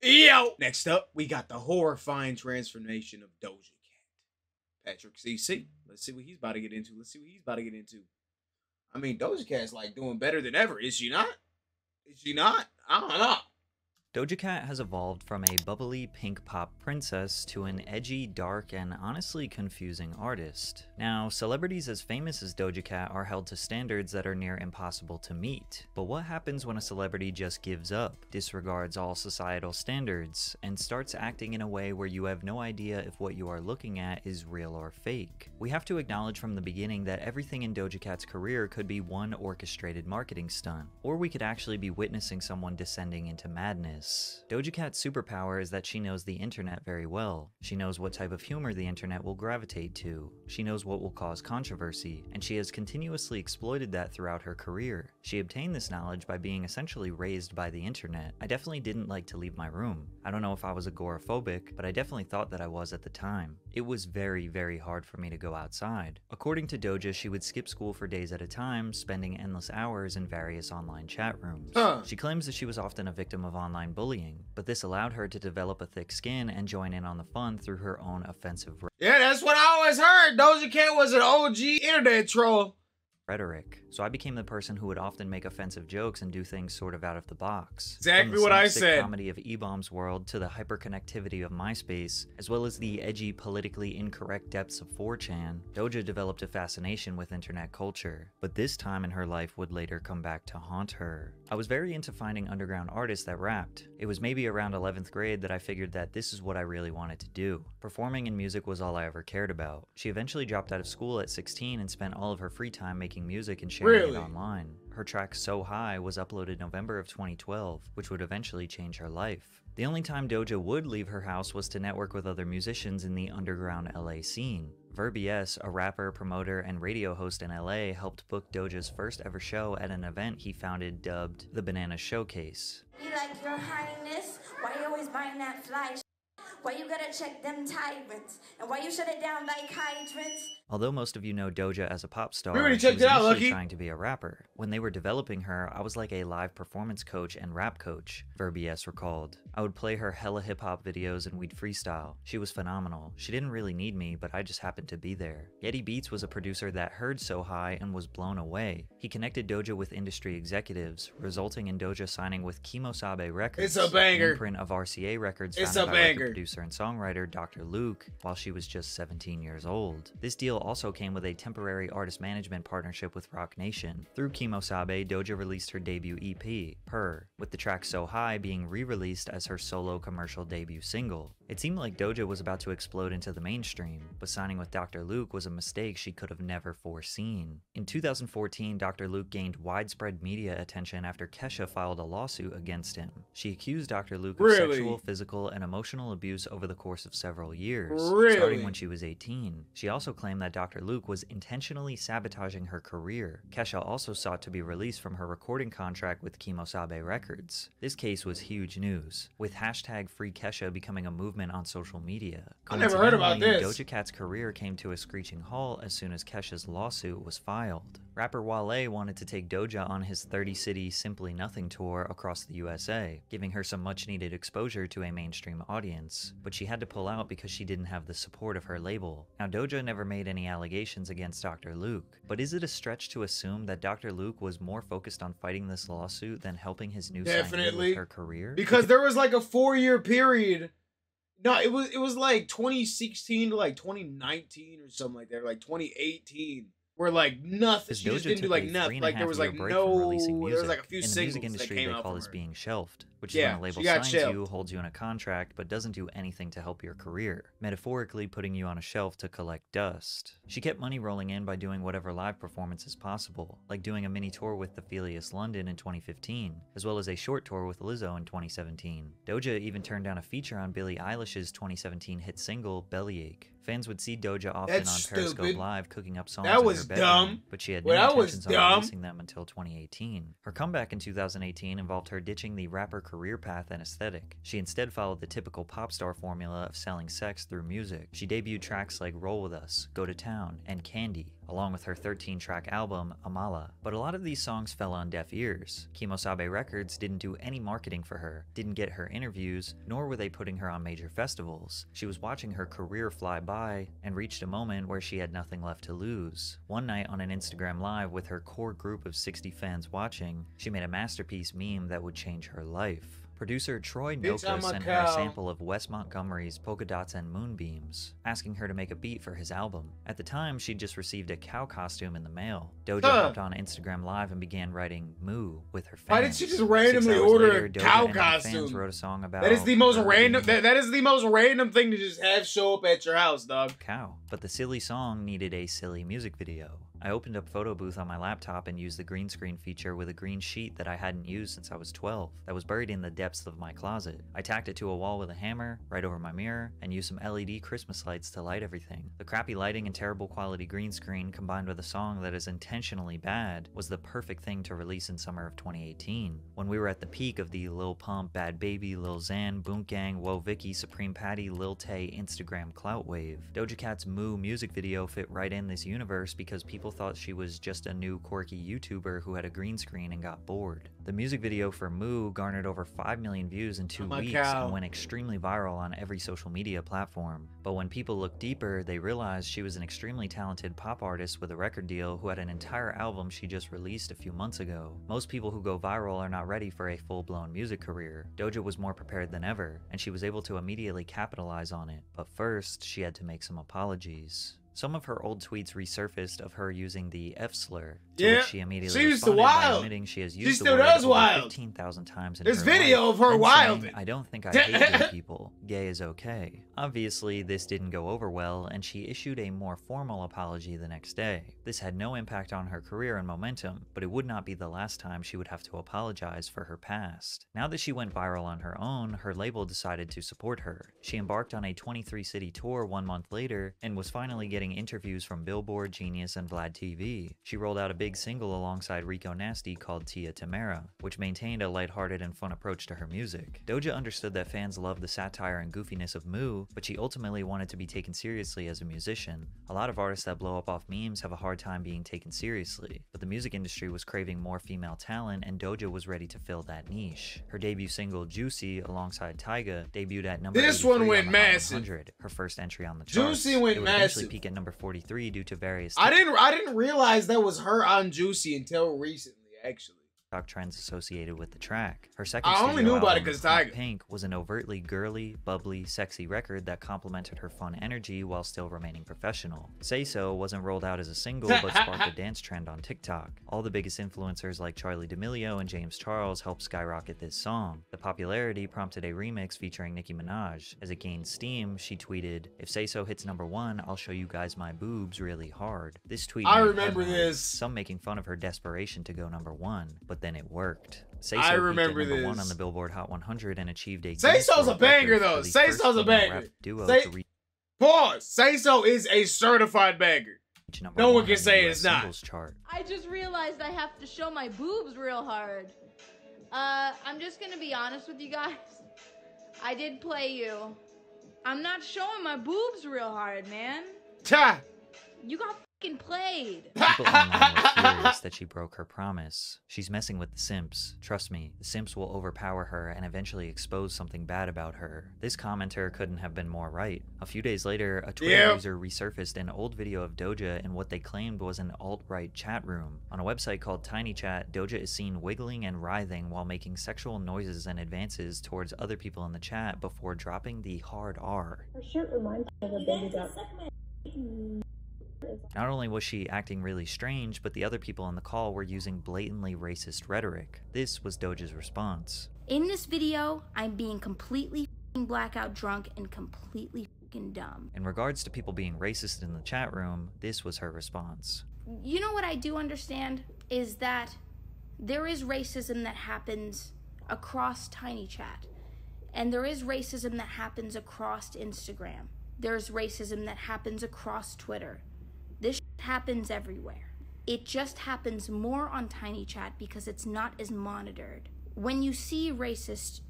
Yo! Next up, we got the horrifying transformation of Doja Cat. Patrick CC. Let's see what he's about to get into. I mean, Doja Cat's like doing better than ever. Is she not? I don't know. Doja Cat has evolved from a bubbly pink pop princess to an edgy, dark, and honestly confusing artist. Now, celebrities as famous as Doja Cat are held to standards that are near impossible to meet. But what happens when a celebrity just gives up, disregards all societal standards, and starts acting in a way where you have no idea if what you are looking at is real or fake? We have to acknowledge from the beginning that everything in Doja Cat's career could be one orchestrated marketing stunt, or we could actually be witnessing someone descending into madness. Doja Cat's superpower is that she knows the internet very well. She knows what type of humor the internet will gravitate to. She knows what will cause controversy, and she has continuously exploited that throughout her career. She obtained this knowledge by being essentially raised by the internet. I definitely didn't like to leave my room. I don't know if I was agoraphobic, but I definitely thought that I was at the time. It was very, very hard for me to go outside. According to Doja, she would skip school for days at a time, spending endless hours in various online chat rooms. She claims that she was often a victim of online bullying, but this allowed her to develop a thick skin and join in on the fun through her own offensive Yeah, that's what I always heard. Doja Cat was an OG internet troll. Rhetoric. So I became the person who would often make offensive jokes and do things sort of out of the box. Exactly what I said. From the comedy of E-Bomb's world to the hyperconnectivity of MySpace, as well as the edgy, politically incorrect depths of 4chan, Doja developed a fascination with internet culture. But this time in her life would later come back to haunt her. I was very into finding underground artists that rapped. It was maybe around 11th grade that I figured that this is what I really wanted to do. Performing in music was all I ever cared about. She eventually dropped out of school at 16 and spent all of her free time making music and sharing it online. Her track So High was uploaded November of 2012, which would eventually change her life. The only time Doja would leave her house was to network with other musicians in the underground LA scene. Verbies, a rapper, promoter, and radio host in LA, helped book Doja's first ever show at an event he founded dubbed the Banana Showcase. Be like, Your Highness, why you always buying that fly? Why you gotta check them tyrants? And why you shut it down like hydrants? Although most of you know Doja as a pop star, we already she checked was it out, initially Lucky. trying to be a rapper. When they were developing her, I was like a live performance coach and rap coach, Verbies recalled. I would play her hella hip-hop videos and we'd freestyle. She was phenomenal. She didn't really need me, but I just happened to be there. Yeti Beats was a producer that heard So High and was blown away. He connected Doja with industry executives, resulting in Doja signing with Kimosabe Records, It's a banger. an imprint of RCA Records It's founded a by record banger. producer and songwriter Dr. Luke, while she was just 17 years old. This deal also came with a temporary artist management partnership with Rock Nation. Through Kimosabe, Doja released her debut EP, Her, with the track So High being re-released as her solo commercial debut single. It seemed like Doja was about to explode into the mainstream, but signing with Dr. Luke was a mistake she could have never foreseen. In 2014, Dr. Luke gained widespread media attention after Kesha filed a lawsuit against him. She accused Dr. Luke of sexual, physical, and emotional abuse over the course of several years, starting when she was 18. She also claimed that Dr. Luke was intentionally sabotaging her career. Kesha also sought to be released from her recording contract with Kimosabe Records. This case was huge news, with hashtag Free Kesha becoming a movement on social media. I never heard about this. Doja Cat's career came to a screeching halt as soon as Kesha's lawsuit was filed. Rapper Wale wanted to take Doja on his 30-city Simply Nothing tour across the USA, giving her some much-needed exposure to a mainstream audience, but she had to pull out because she didn't have the support of her label. Now, Doja never made any allegations against Dr. Luke, but is it a stretch to assume that Dr. Luke was more focused on fighting this lawsuit than helping his new signing with her career? Because there was like a 4-year period. No, it was like 2016 to like 2019 or something like that, or like 2018. Where like nothing, she just didn't do like nothing. Like there was like no, there was like a few singles that came out they call from this her. being shelved, which is when a label signs you, holds you in a contract, but doesn't do anything to help your career, metaphorically putting you on a shelf to collect dust. She kept money rolling in by doing whatever live performances possible, like doing a mini tour with the Philius London in 2015, as well as a short tour with Lizzo in 2017. Doja even turned down a feature on Billie Eilish's 2017 hit single, Bellyache. Fans would see Doja often on Periscope Live cooking up songs in her bedroom, but she had no intentions on releasing them until 2018. Her comeback in 2018 involved her ditching the rapper career path and aesthetic. She instead followed the typical pop star formula of selling sex through music. She debuted tracks like Roll With Us, Go to Town, and Candy, along with her 13-track album, Amala. But a lot of these songs fell on deaf ears. Kimosabe Records didn't do any marketing for her, didn't get her interviews, nor were they putting her on major festivals. She was watching her career fly by and reached a moment where she had nothing left to lose. One night on an Instagram Live with her core group of 60 fans watching, she made a masterpiece meme that would change her life. Producer Troy Noka sent her a sample of Wes Montgomery's Polka Dots and Moonbeams, asking her to make a beat for his album. At the time, she'd just received a cow costume in the mail. Doja hopped on Instagram Live and began writing "Moo" with her fans. Why did she just randomly order a cow costume? Wrote a song about that is the most random. That is the most random thing to just have show up at your house, dog. Cow. But the silly song needed a silly music video. I opened up Photo Booth on my laptop and used the green screen feature with a green sheet that I hadn't used since I was 12, that was buried in the depths of my closet. I tacked it to a wall with a hammer, right over my mirror, and used some LED Christmas lights to light everything. The crappy lighting and terrible quality green screen, combined with a song that is intentionally bad, was the perfect thing to release in summer of 2018. When we were at the peak of the Lil Pump, Bad Baby, Lil Xan, Boonk Gang, Woah Vicky, Supreme Patty, Lil Tay Instagram clout wave. Doja Cat's Moo music video fit right in this universe because people thought she was just a new quirky YouTuber who had a green screen and got bored. The music video for Moo garnered over 5 million views in 2 weeks and went extremely viral on every social media platform. But when people looked deeper, they realized she was an extremely talented pop artist with a record deal who had an entire album she just released a few months ago. Most people who go viral are not ready for a full-blown music career. Doja was more prepared than ever, and she was able to immediately capitalize on it. But first, she had to make some apologies. Some of her old tweets resurfaced of her using the F slur, to which she immediately responded by admitting she has used the word over 15,000 times in her life. There's video of her wilding. I don't think I hate gay people. Gay is okay. Obviously, this didn't go over well, and she issued a more formal apology the next day. This had no impact on her career and momentum, but it would not be the last time she would have to apologize for her past. Now that she went viral on her own, her label decided to support her. She embarked on a 23-city tour 1 month later, and was finally getting interviews from Billboard, Genius, and Vlad TV. She rolled out a big single alongside Rico Nasty called Tia Tamara, which maintained a lighthearted and fun approach to her music. Doja understood that fans loved the satire and goofiness of Moo, but she ultimately wanted to be taken seriously as a musician. A lot of artists that blow up off memes have a hard time being taken seriously, but the music industry was craving more female talent, and Doja was ready to fill that niche. Her debut single, Juicy, alongside Tyga, debuted at number 83 on the Hot 100, her first entry on the charts. Juicy went it would eventually peak at number 43 due to various I didn't realize that was her on Juicy until recently, actually. Trends associated with the track. Her second I only knew about it because Tyga Pink was an overtly girly, bubbly, sexy record that complemented her fun energy while still remaining professional. Say So wasn't rolled out as a single but sparked a dance trend on TikTok. All the biggest influencers like Charli D'Amelio and James Charles helped skyrocket this song. The popularity prompted a remix featuring Nicki Minaj. As it gained steam, she tweeted, "If Say So hits number 1, I'll show you guys my boobs really hard." This tweet I remember this. Some making fun of her desperation to go number 1, but then it worked. Say I So remember peaked at number this. 1 on the Billboard Hot 100 and achieved a Say So's a banger though. Say So's a banger. Pause. Say So is a certified banger. No one can say it's not. Chart. I just realized I have to show my boobs real hard. I'm just gonna be honest with you guys. I did play you. I'm not showing my boobs real hard, man. Ta. You got fucking played. People online were furious that she broke her promise. She's messing with the simps. Trust me, the simps will overpower her and eventually expose something bad about her. This commenter couldn't have been more right. A few days later, a Twitter user resurfaced an old video of Doja in what they claimed was an alt-right chat room. On a website called TinyChat, Doja is seen wiggling and writhing while making sexual noises and advances towards other people in the chat before dropping the hard R. Her shirt reminds me of a baby duck. Not only was she acting really strange, but the other people on the call were using blatantly racist rhetoric. This was Doja's response. In this video, I'm being completely blackout drunk and completely dumb. In regards to people being racist in the chat room, this was her response. You know what I do understand is that there is racism that happens across TinyChat, and there is racism that happens across Instagram. There's racism that happens across Twitter. This happens everywhere. It just happens more on TinyChat because it's not as monitored. When you see racist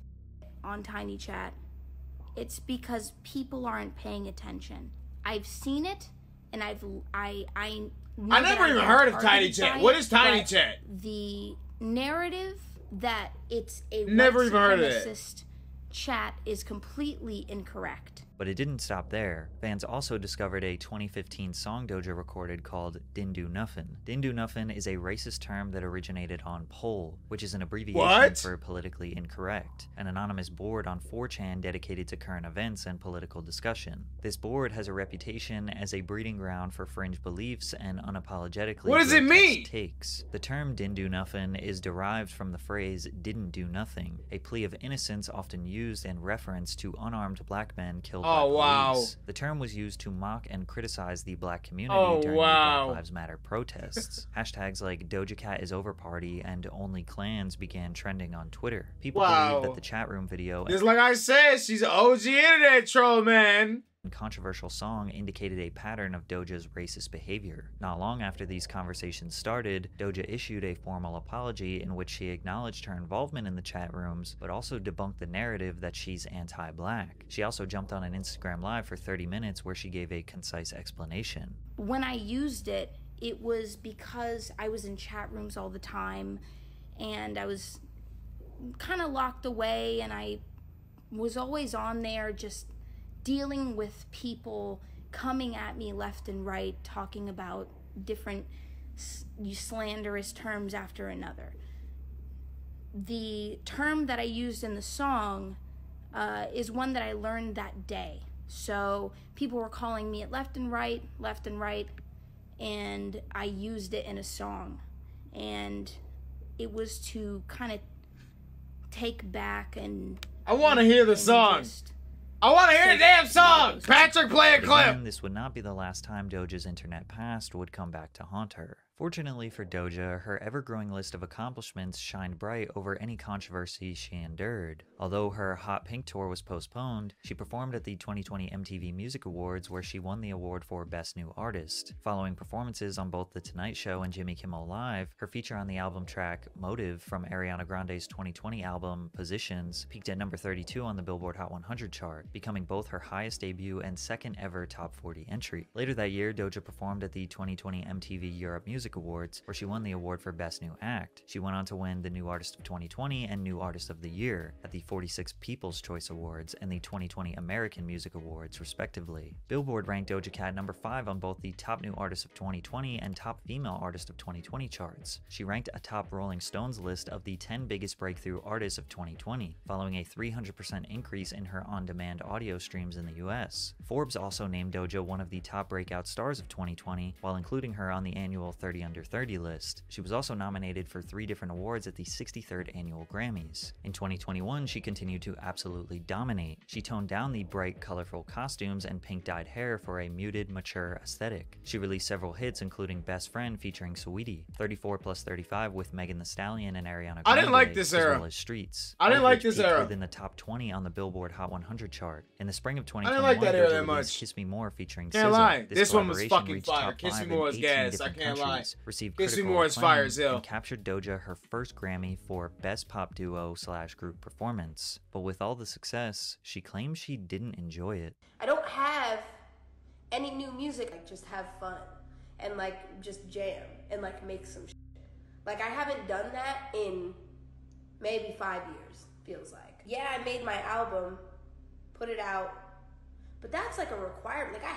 on TinyChat, it's because people aren't paying attention. I've seen it, and I I never even heard of Tiny Chat. What is Tiny Chat? The narrative that it's a never even heard of it. Chat is completely incorrect. But it didn't stop there. Fans also discovered a 2015 song Doja recorded called Din Do Nuffin. Din Do Nuffin is a racist term that originated on POL, which is an abbreviation for politically incorrect, an anonymous board on 4chan dedicated to current events and political discussion. This board has a reputation as a breeding ground for fringe beliefs and unapologetically what does it mean? Takes. The term Din Do Nuffin is derived from the phrase didn't do nothing, a plea of innocence often used in reference to unarmed black men killed by police. The term was used to mock and criticize the black community during the Black Lives Matter protests. Hashtags like Doja Cat is over party and only clans began trending on Twitter. People believe that the chat room video, just like I said, she's an OG internet troll, man. Controversial song indicated a pattern of Doja's racist behavior. Not long after these conversations started, Doja issued a formal apology in which she acknowledged her involvement in the chat rooms, but also debunked the narrative that she's anti-black. She also jumped on an Instagram Live for 30 minutes where she gave a concise explanation. When I used it, it was because I was in chat rooms all the time, and I was kind of locked away, and I was always on there just dealing with people coming at me left and right, talking about different slanderous terms after another. The term that I used in the song is one that I learned that day. So people were calling me it left and right, and I used it in a song. And it was to kind of take back and... I want to hear the song. I want to hear the damn song! Patrick, play a clip! Again, this would not be the last time Doja's internet past would come back to haunt her. Fortunately for Doja, her ever-growing list of accomplishments shined bright over any controversy she endured. Although her Hot Pink tour was postponed, she performed at the 2020 MTV Music Awards where she won the award for Best New Artist. Following performances on both The Tonight Show and Jimmy Kimmel Live, her feature on the album track Motive from Ariana Grande's 2020 album Positions peaked at number 32 on the Billboard Hot 100 chart, becoming both her highest debut and second ever top 40 entry. Later that year, Doja performed at the 2020 MTV Europe Music Awards, where she won the award for Best New Act. She went on to win the New Artist of 2020 and New Artist of the Year at the 46 People's Choice Awards and the 2020 American Music Awards, respectively. Billboard ranked Doja Cat number 5 on both the Top New Artist of 2020 and Top Female Artist of 2020 charts. She ranked atop Rolling Stone's list of the 10 biggest breakthrough artists of 2020, following a 300% increase in her on-demand audio streams in the US. Forbes also named Doja one of the top breakout stars of 2020, while including her on the annual 30 Under 30 list. She was also nominated for 3 different awards at the 63rd Annual Grammys. In 2021, she continued to absolutely dominate. She toned down the bright, colorful costumes and pink-dyed hair for a muted, mature aesthetic. She released several hits, including Best Friend featuring Saweetie, 34+35 with Megan Thee Stallion and Ariana Grande, I didn't like this era. As well as Streets. I didn't like this era. Within the top 20 on the Billboard Hot 100 chart. In the spring of 2021, I didn't like that era that much. Kiss Me More featuring Can't SZA. lie. This one was collaboration fucking reached fire. top Kiss Me 5 More in is 18 gas. I different can't lie. countries, received Kiss Me critical More is fire acclaim, as hell. and captured Doja her first Grammy for Best Pop Duo/Group Performance. But with all the success, she claims she didn't enjoy it. I don't have any new music. I just have fun and like just jam and like make some shit. Like I haven't done that in maybe 5 years, feels like. Yeah, I made my album, put it out, but that's like a requirement. Like I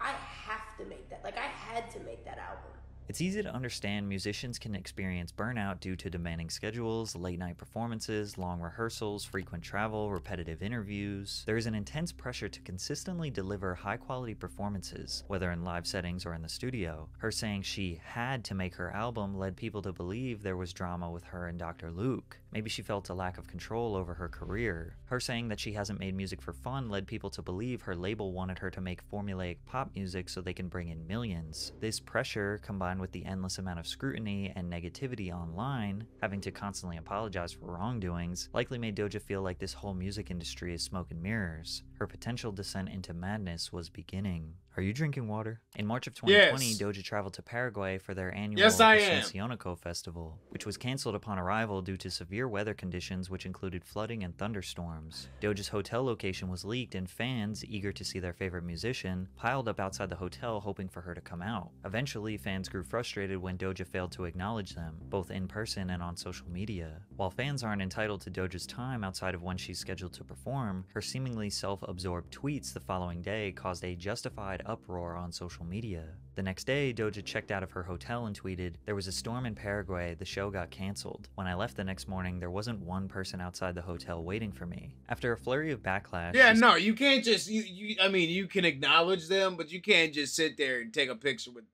have to make that. Like I had to make that album. It's easy to understand musicians can experience burnout due to demanding schedules, late-night performances, long rehearsals, frequent travel, repetitive interviews. There is an intense pressure to consistently deliver high-quality performances, whether in live settings or in the studio. Her saying she had to make her album led people to believe there was drama with her and Dr. Luke. Maybe she felt a lack of control over her career. Her saying that she hasn't made music for fun led people to believe her label wanted her to make formulaic pop music so they can bring in millions. This pressure, combined with the endless amount of scrutiny and negativity online, having to constantly apologize for wrongdoings, likely made Doja feel like this whole music industry is smoke and mirrors. Her potential descent into madness was beginning. Are you drinking water? In March of 2020, Yes. Doja traveled to Paraguay for their annual Yes, I am. Asunciónico festival, which was canceled upon arrival due to severe weather conditions which included flooding and thunderstorms. Doja's hotel location was leaked, and fans, eager to see their favorite musician, piled up outside the hotel hoping for her to come out. Eventually, fans grew frustrated when Doja failed to acknowledge them, both in person and on social media. While fans aren't entitled to Doja's time outside of when she's scheduled to perform, her seemingly self-absorbed tweets the following day caused a justified uproar on social media. The next day, Doja checked out of her hotel and tweeted, "There was a storm in Paraguay, the show got cancelled. When I left the next morning, there wasn't one person outside the hotel waiting for me." After a flurry of backlash... Yeah, no, you can't just, I mean, you can acknowledge them, but you can't just sit there and take a picture with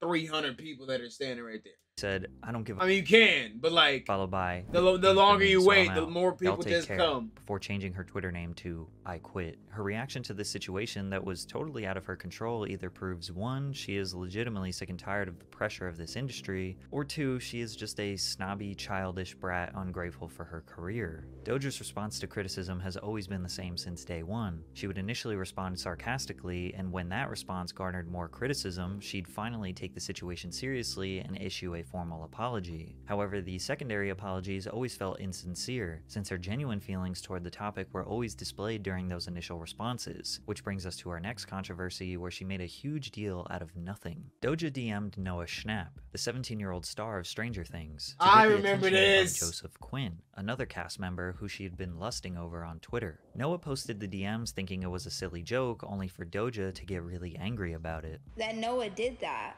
300 people that are standing right there. Said, "I don't give a..." I mean, you can, but like, followed by, the longer you wait, the more people just come. Before changing her Twitter name to "I quit." Her reaction to this situation that was totally out of her control either proves 1, she is legitimately sick and tired of the pressure of this industry, or 2, she is just a snobby, childish brat ungrateful for her career. Doja's response to criticism has always been the same since day one. She would initially respond sarcastically, and when that response garnered more criticism, she'd finally take the situation seriously and issue a formal apology. However, the secondary apologies always felt insincere, since her genuine feelings toward the topic were always displayed during those initial responses, which brings us to our next controversy where she made a huge deal out of nothing. Doja DM'd Noah Schnapp, the 17-year-old star of Stranger Things, to I get the remember attention this. of Joseph Quinn, another cast member who she had been lusting over on Twitter. Noah posted the DMs thinking it was a silly joke, only for Doja to get really angry about it. That Noah did that,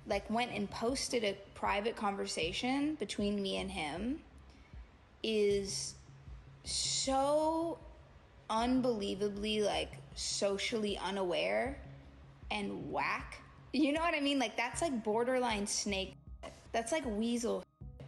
like went and posted a private conversation between me and him, is so unbelievably like socially unaware and whack. You know what I mean? Like that's like borderline snake. That's like weasel.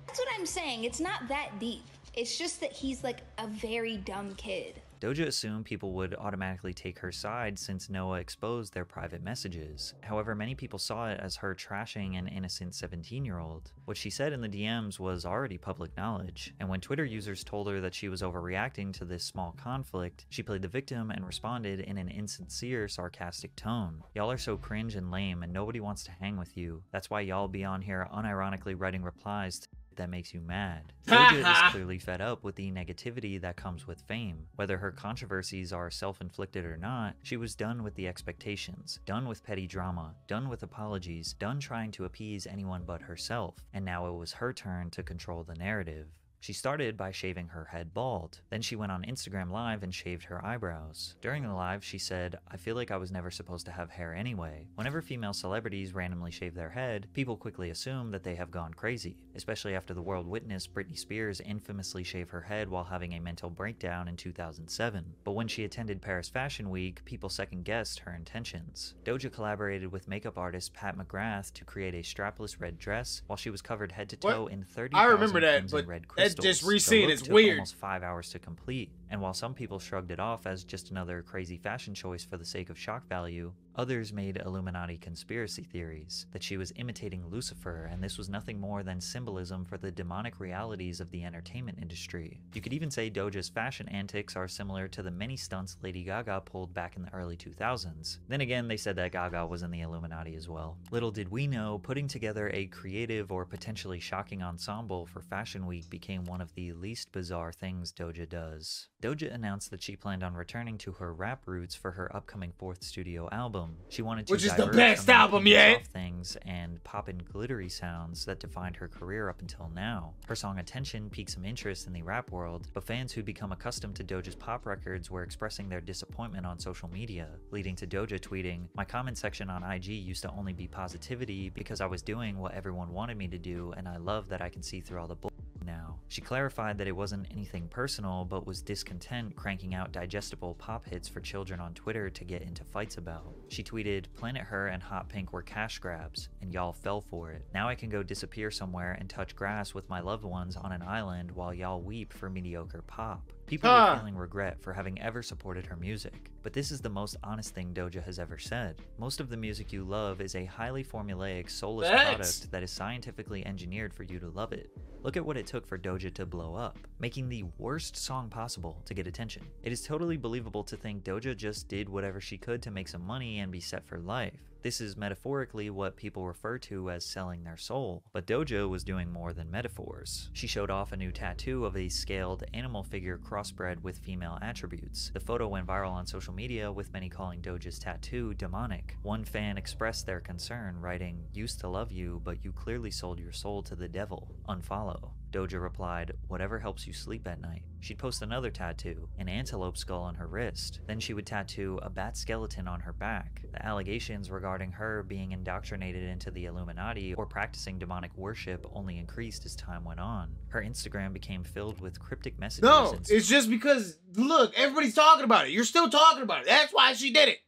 That's what I'm saying. It's not that deep. It's just that he's like a very dumb kid. Doja assumed people would automatically take her side since Noah exposed their private messages. However, many people saw it as her trashing an innocent 17-year-old. What she said in the DMs was already public knowledge, and when Twitter users told her that she was overreacting to this small conflict, she played the victim and responded in an insincere, sarcastic tone. "Y'all are so cringe and lame and nobody wants to hang with you. That's why y'all be on here unironically writing replies to that makes you mad." Doja is clearly fed up with the negativity that comes with fame. Whether her controversies are self-inflicted or not, she was done with the expectations, done with petty drama, done with apologies, done trying to appease anyone but herself, and now it was her turn to control the narrative. She started by shaving her head bald. Then she went on Instagram Live and shaved her eyebrows. During the live, she said, "I feel like I was never supposed to have hair anyway." Whenever female celebrities randomly shave their head, people quickly assume that they have gone crazy, especially after the world witnessed Britney Spears infamously shave her head while having a mental breakdown in 2007. But when she attended Paris Fashion Week, people second-guessed her intentions. Doja collaborated with makeup artist Pat McGrath to create a strapless red dress while she was covered head to toe in 30,000 I remember that, crimson but red crystals. just The re-seeing look it's took weird. almost 5 hours to complete, and while some people shrugged it off as just another crazy fashion choice for the sake of shock value, others made Illuminati conspiracy theories that she was imitating Lucifer, and this was nothing more than symbolism for the demonic realities of the entertainment industry. You could even say Doja's fashion antics are similar to the many stunts Lady Gaga pulled back in the early 2000s. Then again, they said that Gaga was in the Illuminati as well. Little did we know, putting together a creative or potentially shocking ensemble for Fashion Week became one of the least bizarre things Doja does. Doja announced that she planned on returning to her rap roots for her upcoming 4th studio album. She wanted to Which is the diverge best from the album pink yet. soft things and pop and glittery sounds that defined her career up until now. Her song Attention piqued some interest in the rap world, but fans who'd become accustomed to Doja's pop records were expressing their disappointment on social media, leading to Doja tweeting, "My comment section on IG used to only be positivity because I was doing what everyone wanted me to do, and I love that I can see through all the bull now." She clarified that it wasn't anything personal, but was discontent cranking out digestible pop hits for children on Twitter to get into fights about. She tweeted, "Planet Her and Hot Pink were cash grabs, and y'all fell for it. Now I can go disappear somewhere and touch grass with my loved ones on an island while y'all weep for mediocre pop." People were feeling regret for having ever supported her music. But this is the most honest thing Doja has ever said. Most of the music you love is a highly formulaic, soulless product that is scientifically engineered for you to love it. Look at what it took for Doja to blow up, making the worst song possible to get attention. It is totally believable to think Doja just did whatever she could to make some money and be set for life. This is metaphorically what people refer to as selling their soul, but Doja was doing more than metaphors. She showed off a new tattoo of a scaled animal figure crossbred with female attributes. The photo went viral on social media, with many calling Doja's tattoo demonic. One fan expressed their concern, writing, "Used to love you, but you clearly sold your soul to the devil. Unfollow." Doja replied, "Whatever helps you sleep at night." She'd post another tattoo, an antelope skull on her wrist. Then she would tattoo a bat skeleton on her back. The allegations regarding her being indoctrinated into the Illuminati or practicing demonic worship only increased as time went on. Her Instagram became filled with cryptic messages. No, it's just because, look, everybody's talking about it. You're still talking about it. That's why she did it.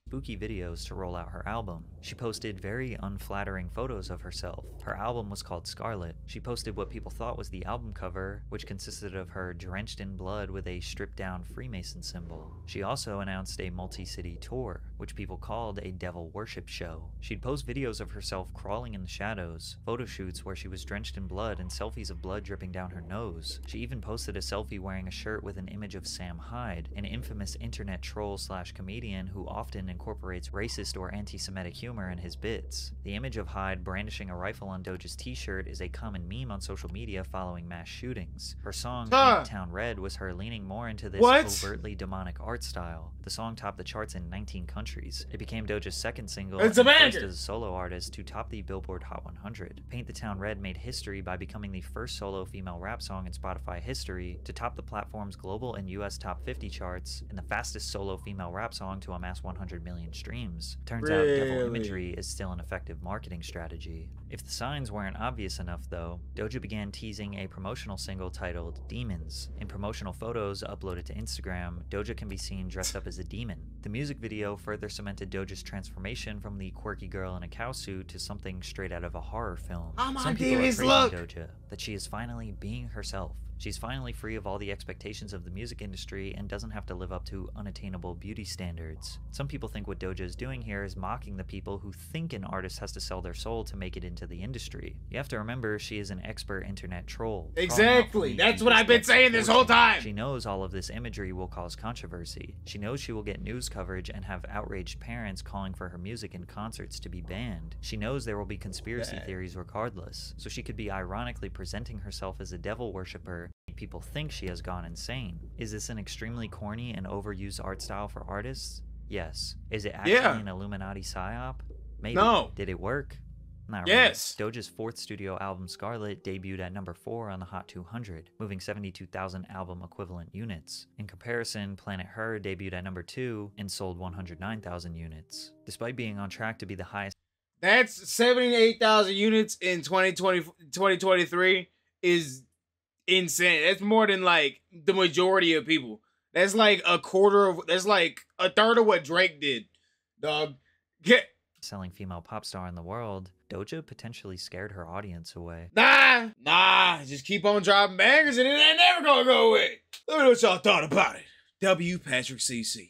Spooky videos to roll out her album. She posted very unflattering photos of herself. Her album was called Scarlet. She posted what people thought was the album cover, which consisted of her drenched in blood with a stripped down Freemason symbol. She also announced a multi-city tour, which people called a devil worship show. She'd post videos of herself crawling in the shadows, photo shoots where she was drenched in blood, and selfies of blood dripping down her nose. She even posted a selfie wearing a shirt with an image of Sam Hyde, an infamous internet troll slash comedian who often incorporates racist or anti-Semitic humor in his bits. The image of Hyde brandishing a rifle on Doja's t-shirt is a common meme on social media following mass shootings. Her song, Paint the Town Red, was her leaning more into this overtly demonic art style. The song topped the charts in 19 countries. It became Doja's second single and first as a solo artist to top the Billboard Hot 100. Paint the Town Red made history by becoming the first solo female rap song in Spotify history to top the platform's global and US top 50 charts, and the fastest solo female rap song to amass 100 million streams. Turns out devil imagery is still an effective marketing strategy. If the signs weren't obvious enough though, Doja began teasing a promotional single titled Demons. In promotional photos uploaded to Instagram, Doja can be seen dressed up as a demon. The music video further cemented Doja's transformation from the quirky girl in a cow suit to something straight out of a horror film. Some people are praising Doja, that she is finally being herself. She's finally free of all the expectations of the music industry and doesn't have to live up to unattainable beauty standards. Some people think what Doja is doing here is mocking the people who think an artist has to sell their soul to make it into the industry. You have to remember, she is an expert internet troll. Exactly, that's what I've been saying this whole time! She knows all of this imagery will cause controversy. She knows she will get news coverage and have outraged parents calling for her music and concerts to be banned. She knows there will be conspiracy theories regardless, so she could be ironically presenting herself as a devil worshipper. People think she has gone insane. Is this an extremely corny and overused art style for artists? Yes. Is it actually an Illuminati psyop? Maybe. No. Did it work? Not yes. Really. Doja's fourth studio album, Scarlet, debuted at number 4 on the Hot 200, moving 72,000 album equivalent units. In comparison, Planet Her debuted at number 2 and sold 109,000 units. Despite being on track to be the highest... That's 78,000 units in 2023 is insane. That's more than like the majority of people. That's like a quarter of, that's like a third of what Drake did, dog. Selling female pop star in the world, Doja potentially scared her audience away. Nah, just keep on dropping bangers and it ain't never gonna go away. Let me know what y'all thought about it. W. Patrick CC.